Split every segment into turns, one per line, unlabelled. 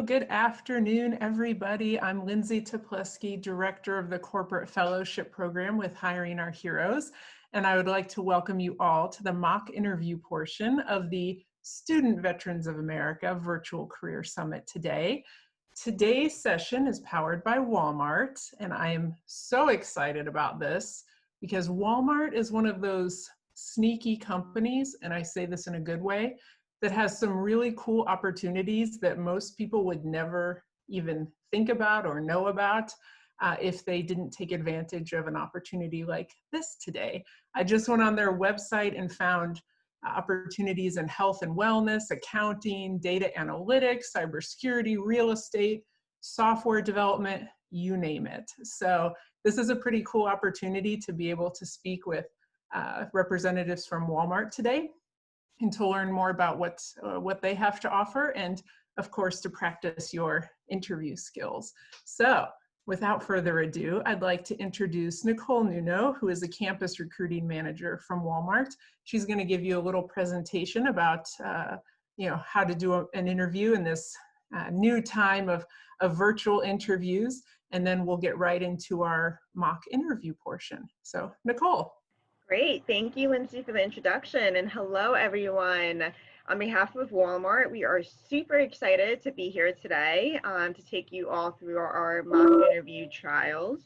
good afternoon, everybody. I'm Lindsay Topleski, Director of the Corporate Fellowship Program with Hiring Our Heroes, and I would like to welcome you all to the mock interview portion of the Student Veterans of America Virtual Career Summit today. Today's session is powered by Walmart, and I am so excited about this because Walmart is one of those sneaky companies, and I say this in a good way, that has some really cool opportunities that most people would never even think about or know about if they didn't take advantage of an opportunity like this today. I just went on their website and found opportunities in health and wellness, accounting, data analytics, cybersecurity, real estate, software development, you name it. So this is a pretty cool opportunity to be able to speak with representatives from Walmart today, and to learn more about what they have to offer, and of course to practice your interview skills. So without further ado, I'd like to introduce Nicole Nuno, who is a campus recruiting manager from Walmart. She's going to give you a little presentation about how to do an interview in this new time of virtual interviews, and then we'll get right into our mock interview portion. So Nicole.
Great. Thank you, Lindsay, for the introduction. And hello, everyone. On behalf of Walmart, we are super excited to be here today to take you all through our mock interview trials.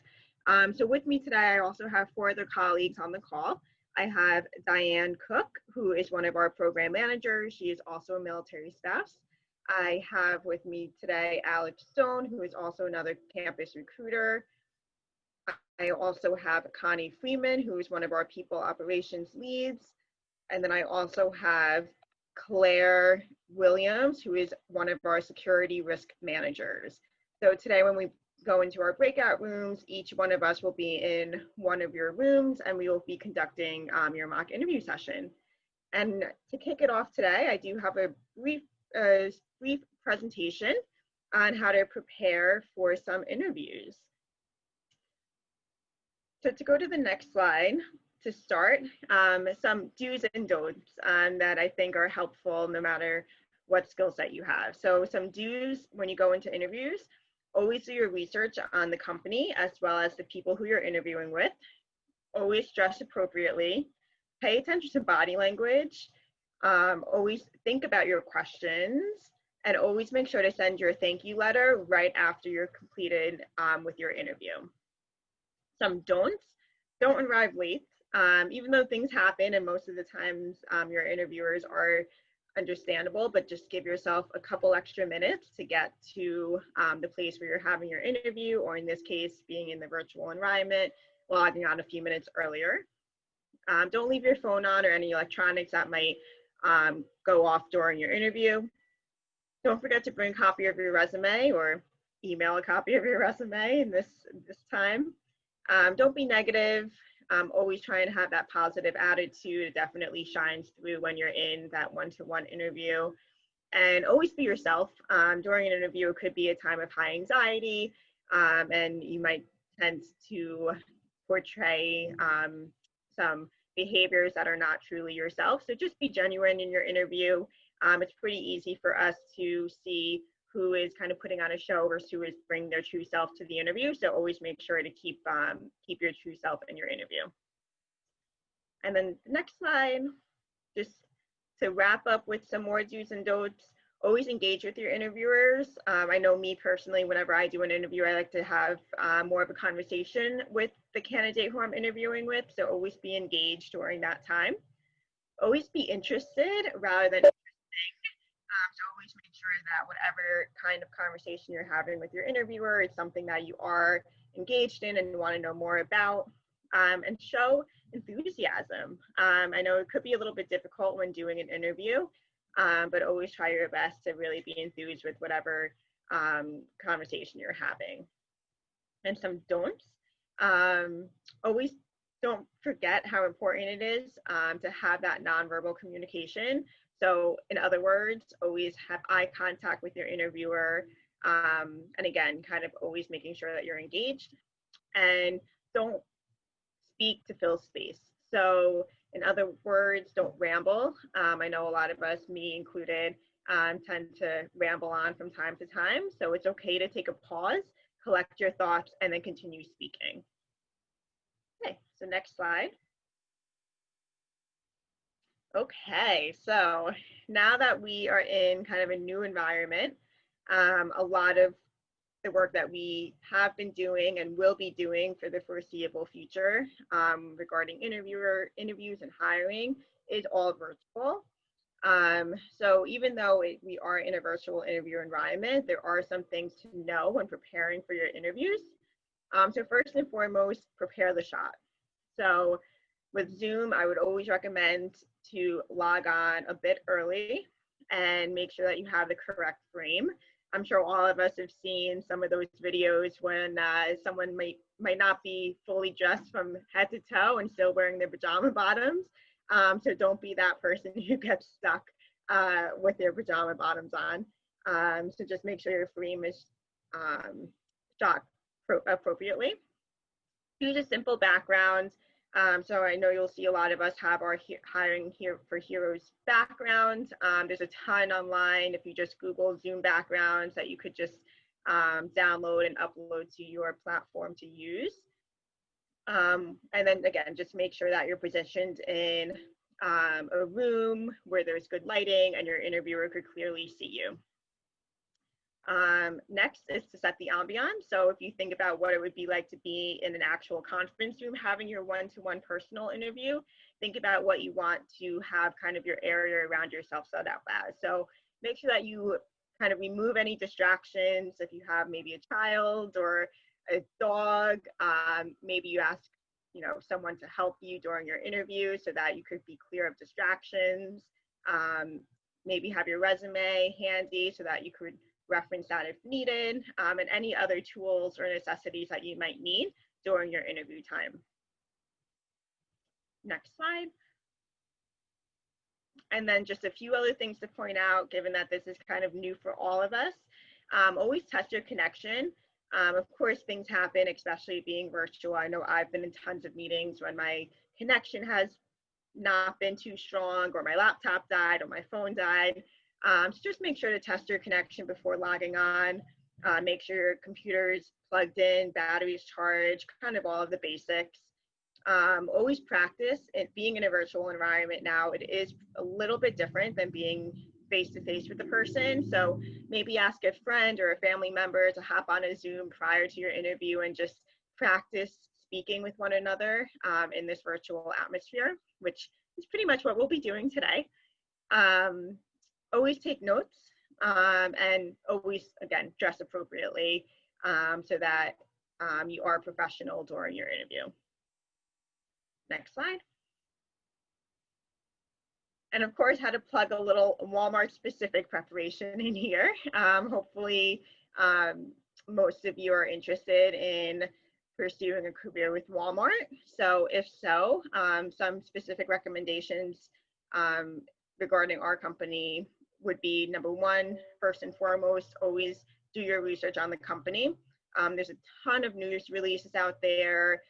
So with me today, I also have 4 other colleagues on the call. I have Diane Cook, who is one of our program managers. She is also a military spouse. I have with me today Alex Stone, who is also another campus recruiter. I also have Connie Freeman, who is one of our people operations leads. And then I also have Claire Williams, who is one of our security risk managers. So today when we go into our breakout rooms, each one of us will be in one of your rooms and we will be conducting your mock interview session. And to kick it off today, I do have a brief presentation on how to prepare for some interviews. So to go to the next slide, to start, some do's and don'ts that I think are helpful no matter what skill set you have. So some do's when you go into interviews: always do your research on the company as well as the people who you're interviewing with. Always dress appropriately. Pay attention to body language. Always think about your questions, and always make sure to send your thank you letter right after you're completed with your interview. Some don'ts: don't arrive late. Even though things happen and most of the times your interviewers are understandable, but just give yourself a couple extra minutes to get to the place where you're having your interview, or in this case, being in the virtual environment, logging on a few minutes earlier. Don't leave your phone on or any electronics that might go off during your interview. Don't forget to bring a copy of your resume or email a copy of your resume in this time. Don't be negative. Always try and have that positive attitude. It definitely shines through when you're in that one-to-one interview. And always be yourself. During an interview, it could be a time of high anxiety, and you might tend to portray some behaviors that are not truly yourself. So just be genuine in your interview. It's pretty easy for us to see who is kind of putting on a show versus who is bringing their true self to the interview. So always make sure to keep your true self in your interview. And then the next slide, just to wrap up with some more do's and don'ts: always engage with your interviewers. I know me personally, whenever I do an interview, I like to have more of a conversation with the candidate who I'm interviewing with. So always be engaged during that time. Always be interested rather than so always make sure that whatever kind of conversation you're having with your interviewer is something that you are engaged in and want to know more about, and show enthusiasm. I know it could be a little bit difficult when doing an interview, but always try your best to really be enthused with whatever conversation you're having. And some don'ts: always don't forget how important it is to have that nonverbal communication. So in other words, always have eye contact with your interviewer. And again, kind of always making sure that you're engaged, and don't speak to fill space. So in other words, don't ramble. I know a lot of us, me included, tend to ramble on from time to time. So it's okay to take a pause, collect your thoughts, and then continue speaking. Okay, so next slide. Okay, so now that we are in kind of a new environment, a lot of the work that we have been doing and will be doing for the foreseeable future regarding interviews and hiring is all virtual. So even though we are in a virtual interview environment, there are some things to know when preparing for your interviews. So first and foremost, prepare the shot. So with Zoom, I would always recommend to log on a bit early and make sure that you have the correct frame. I'm sure all of us have seen some of those videos when someone might not be fully dressed from head to toe and still wearing their pajama bottoms. So don't be that person who gets stuck with their pajama bottoms on. So just make sure your frame is shot appropriately. Use a simple background. So I know you'll see a lot of us have our hiring here for heroes background. There's a ton online. If you just Google Zoom backgrounds that you could just download and upload to your platform to use. And then again, just make sure that you're positioned in a room where there's good lighting and your interviewer could clearly see you. Next is to set the ambiance. So if you think about what it would be like to be in an actual conference room, having your one-to-one personal interview, think about what you want to have kind of your area around yourself set up as. So make sure that you kind of remove any distractions. If you have maybe a child or a dog, maybe you ask someone to help you during your interview so that you could be clear of distractions. Maybe have your resume handy so that you could reference that if needed, and any other tools or necessities that you might need during your interview time. Next slide. And then just a few other things to point out, given that this is kind of new for all of us. Always test your connection. Of course, things happen, especially being virtual. I know I've been in tons of meetings when my connection has not been too strong, or my laptop died, or my phone died. So just make sure to test your connection before logging on. Make sure your computer's plugged in, battery's charged, kind of all of the basics. Always practice. Being in a virtual environment now, it is a little bit different than being face-to-face with the person. So maybe ask a friend or a family member to hop on a Zoom prior to your interview and just practice speaking with one another in this virtual atmosphere, which is pretty much what we'll be doing today. Always take notes and always, again, dress appropriately so that you are professional during your interview. Next slide. And of course, how to plug a little Walmart specific preparation in here. Hopefully, most of you are interested in pursuing a career with Walmart. So if so, some specific recommendations regarding our company would be, number one, first and foremost, always do your research on the company. There's a ton of news releases out there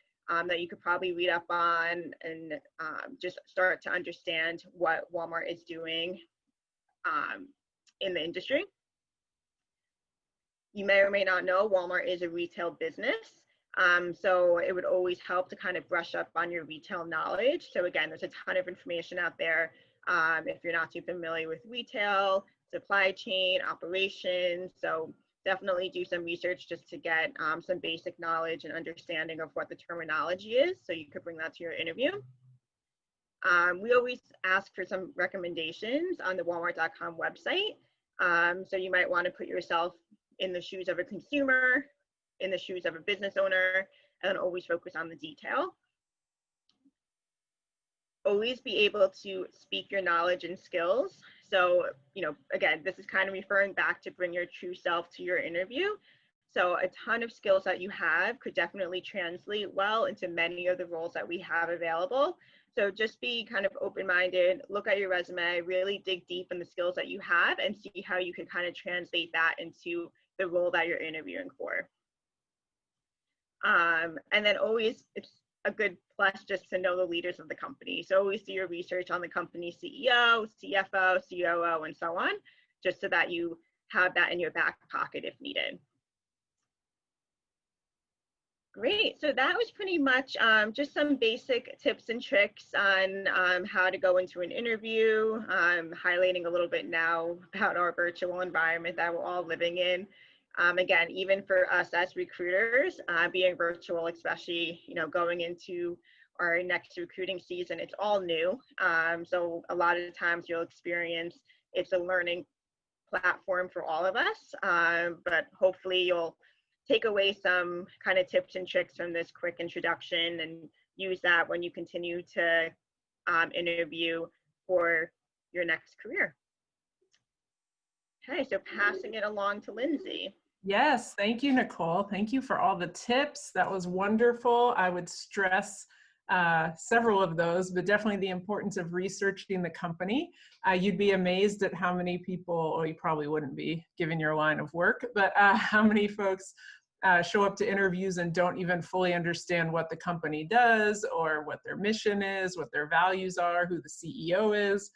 that you could probably read up on and just start to understand what Walmart is doing in the industry. You may or may not know Walmart is a retail business. So it would always help to kind of brush up on your retail knowledge. So again, there's a ton of information out there. If you're not too familiar with retail, supply chain, operations. So definitely do some research just to get some basic knowledge and understanding of what the terminology is, so you could bring that to your interview. We always ask for some recommendations on the Walmart.com website. So you might want to put yourself in the shoes of a consumer, in the shoes of a business owner, and always focus on the detail. Always be able to speak your knowledge and skills. So, again, this is kind of referring back to bring your true self to your interview. So a ton of skills that you have could definitely translate well into many of the roles that we have available. So just be kind of open-minded, look at your resume, really dig deep in the skills that you have and see how you can kind of translate that into the role that you're interviewing for. And then always, it's a good plus just to know the leaders of the company. So always do your research on the company CEO, CFO, COO, and so on, just so that you have that in your back pocket if needed. Great, so that was pretty much just some basic tips and tricks on how to go into an interview, highlighting a little bit now about our virtual environment that we're all living in. Again, even for us as recruiters, being virtual, especially, going into our next recruiting season, it's all new. So a lot of times you'll experience it's a learning platform for all of us, but hopefully you'll take away some kind of tips and tricks from this quick introduction and use that when you continue to interview for your next career. Okay, so passing it along to Lindsay.
Yes, thank you, Nicole. Thank you for all the tips. That was wonderful. I would stress several of those, but definitely the importance of researching the company. You'd be amazed at how many people, or you probably wouldn't be given your line of work, but how many folks show up to interviews and don't even fully understand what the company does or what their mission is, what their values are, who the CEO is,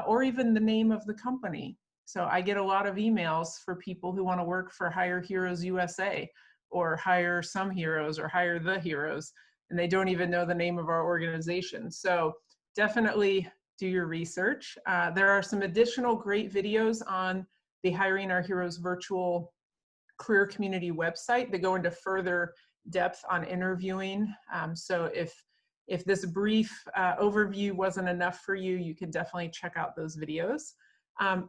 or even the name of the company. So I get a lot of emails for people who want to work for Hire Heroes USA or Hire Some Heroes or Hire the Heroes, and they don't even know the name of our organization. So definitely do your research. There are some additional great videos on the Hiring Our Heroes virtual career community website that go into further depth on interviewing. So if this brief overview wasn't enough for you, you can definitely check out those videos.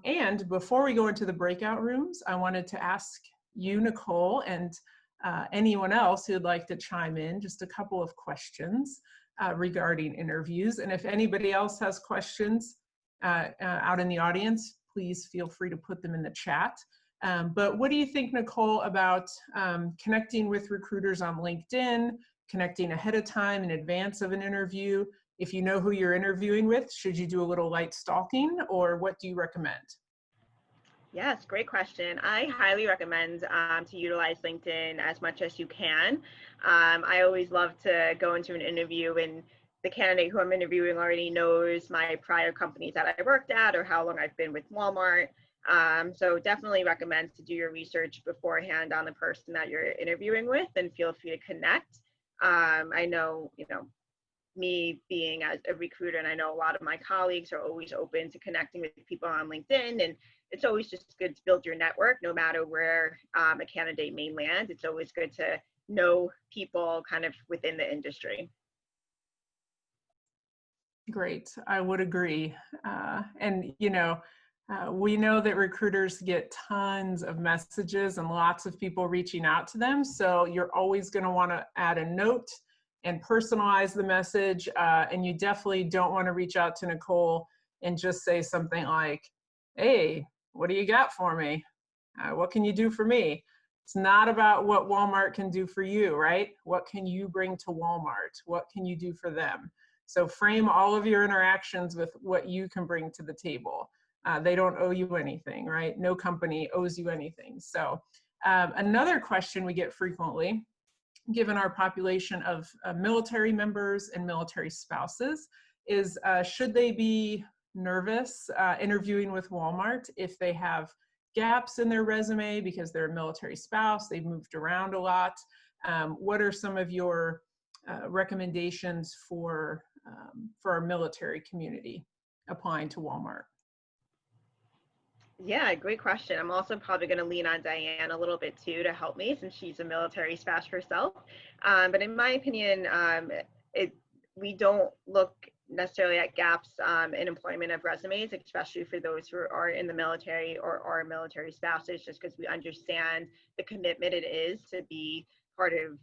And before we go into the breakout rooms, I wanted to ask you, Nicole, and anyone else who'd like to chime in, just a couple of questions regarding interviews. And if anybody else has questions out in the audience, please feel free to put them in the chat. But what do you think, Nicole, about connecting with recruiters on LinkedIn, connecting ahead of time in advance of an interview? If you know who you're interviewing with, should you do a little light stalking, or what do you recommend?
Yes, great question. I highly recommend to utilize LinkedIn as much as you can. I always love to go into an interview and the candidate who I'm interviewing already knows my prior companies that I worked at or how long I've been with Walmart. So definitely recommend to do your research beforehand on the person that you're interviewing with, and feel free to connect. I know, me being as a recruiter, and I know a lot of my colleagues are always open to connecting with people on LinkedIn, and it's always just good to build your network no matter where a candidate may land. It's always good to know people kind of within the industry.
Great, I would agree. And we know that recruiters get tons of messages and lots of people reaching out to them. So you're always going to want to add a note and personalize the message. And you definitely don't want to reach out to Nicole and just say something like, hey, what do you got for me? What can you do for me? It's not about what Walmart can do for you, right? What can you bring to Walmart? What can you do for them? So frame all of your interactions with what you can bring to the table. They don't owe you anything, right? No company owes you anything. So another question we get frequently, given our population of military members and military spouses, is should they be nervous interviewing with Walmart if they have gaps in their resume because they're a military spouse, they've moved around a lot? What are some of your recommendations for our military community applying to Walmart?
Yeah, great question. I'm also probably going to lean on Diane a little bit too to help me, since she's a military spouse herself. But in my opinion, we don't look necessarily at gaps in employment of resumes, especially for those who are in the military or are military spouses, just because we understand the commitment it is to be part of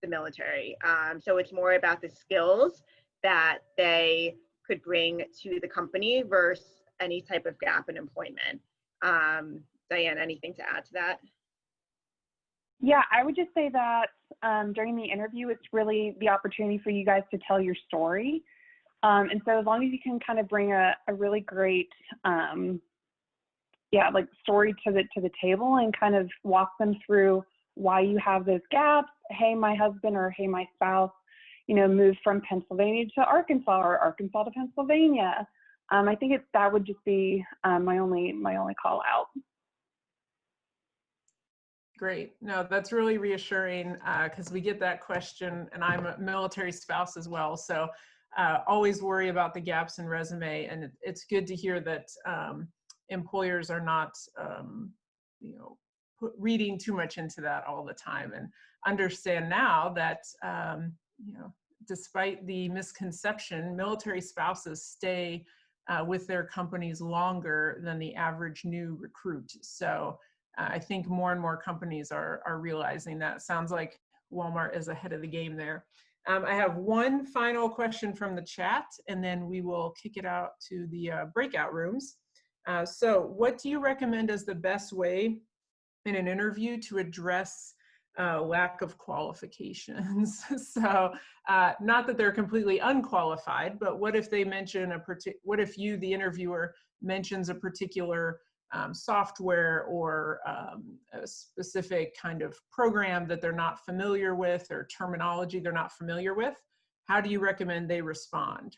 the military. So it's more about the skills that they could bring to the company versus any type of gap in employment. Diane, anything to add to that?
Yeah, I would just say that during the interview, it's really the opportunity for you guys to tell your story. And so as long as you can kind of bring a really great, story to the table and kind of walk them through why you have those gaps. Hey, my husband, or hey, my spouse, moved from Pennsylvania to Arkansas, or Arkansas to Pennsylvania. I think that would just be my only call out.
Great. No, that's really reassuring because we get that question, and I'm a military spouse as well. So always worry about the gaps in resume, and it's good to hear that employers are not, reading too much into that all the time, and understand now that, despite the misconception, military spouses stay with their companies longer than the average new recruit. So I think more and more companies are realizing that. Sounds like Walmart is ahead of the game there. I have one final question from the chat, and then we will kick it out to the breakout rooms. So what do you recommend as the best way in an interview to address lack of qualifications? So not that they're completely unqualified, but what if they mention what if you, the interviewer, mentions a particular software or a specific kind of program that they're not familiar with, or terminology they're not familiar with? How do you recommend they respond?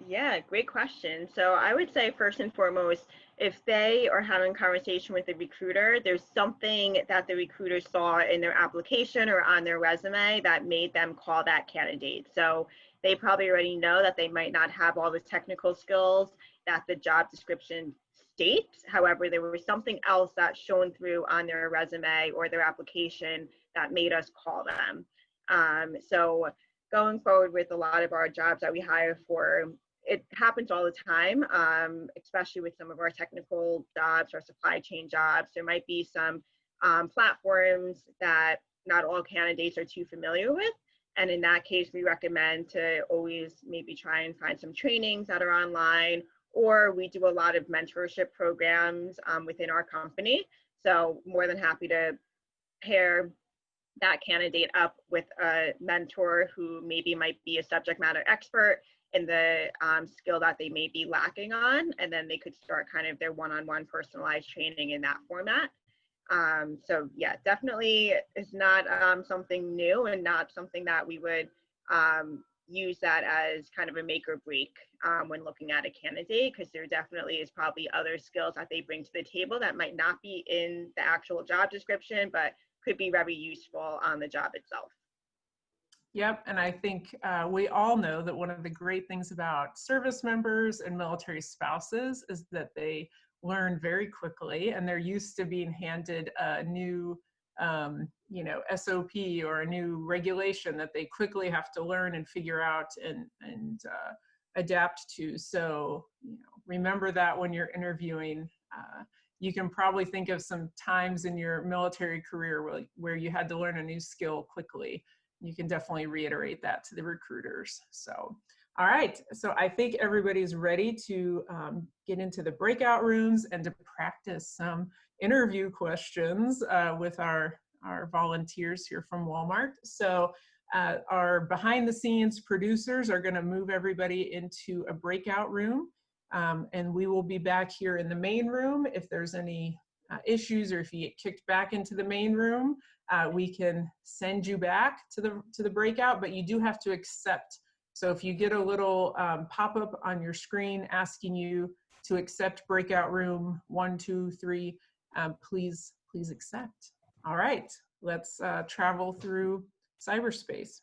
Yeah, great question. So I would say first and foremost, if they are having a conversation with a recruiter, there's something that the recruiter saw in their application or on their resume that made them call that candidate. So they probably already know that they might not have all the technical skills that the job description states. However, there was something else that shone through on their resume or their application that made us call them. So going forward with a lot of our jobs that we hire for, it happens all the time, especially with some of our technical jobs or supply chain jobs. There might be some platforms that not all candidates are too familiar with. And in that case, we recommend to always maybe try and find some trainings that are online, or we do a lot of mentorship programs within our company. So more than happy to pair that candidate up with a mentor who maybe might be a subject matter expert in the skill that they may be lacking on, and then they could start kind of their one-on-one personalized training in that format. So yeah, definitely is not something new, and not something that we would use that as kind of a make or break when looking at a candidate, because there definitely is probably other skills that they bring to the table that might not be in the actual job description, but could be very useful on the job itself.
Yep, and I think we all know that one of the great things about service members and military spouses is that they learn very quickly, and they're used to being handed a new SOP or a new regulation that they quickly have to learn and figure out and adapt to. So remember that when you're interviewing. You can probably think of some times in your military career where you had to learn a new skill quickly. You can definitely reiterate that to the recruiters. So, all right. So I think everybody's ready to get into the breakout rooms and to practice some interview questions with our volunteers here from Walmart. So our behind the scenes producers are going to move everybody into a breakout room. And we will be back here in the main room. If there's any issues, or if you get kicked back into the main room, we can send you back to the breakout, but you do have to accept. So if you get a little pop-up on your screen asking you to accept breakout room 1, 2, 3, please accept. All right, let's travel through cyberspace.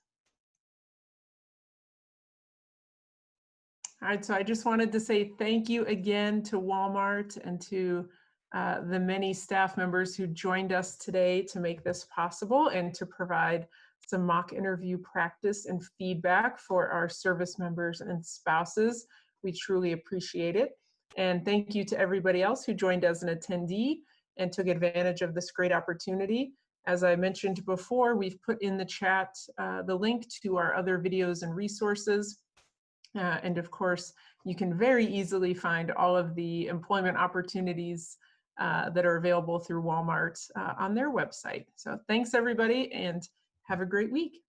All right, so I just wanted to say thank you again to Walmart and to the many staff members who joined us today to make this possible and to provide some mock interview practice and feedback for our service members and spouses. We truly appreciate it. And thank you to everybody else who joined as an attendee and took advantage of this great opportunity. As I mentioned before, we've put in the chat the link to our other videos and resources. And of course, you can very easily find all of the employment opportunities that are available through Walmart on their website. So thanks everybody, and have a great week.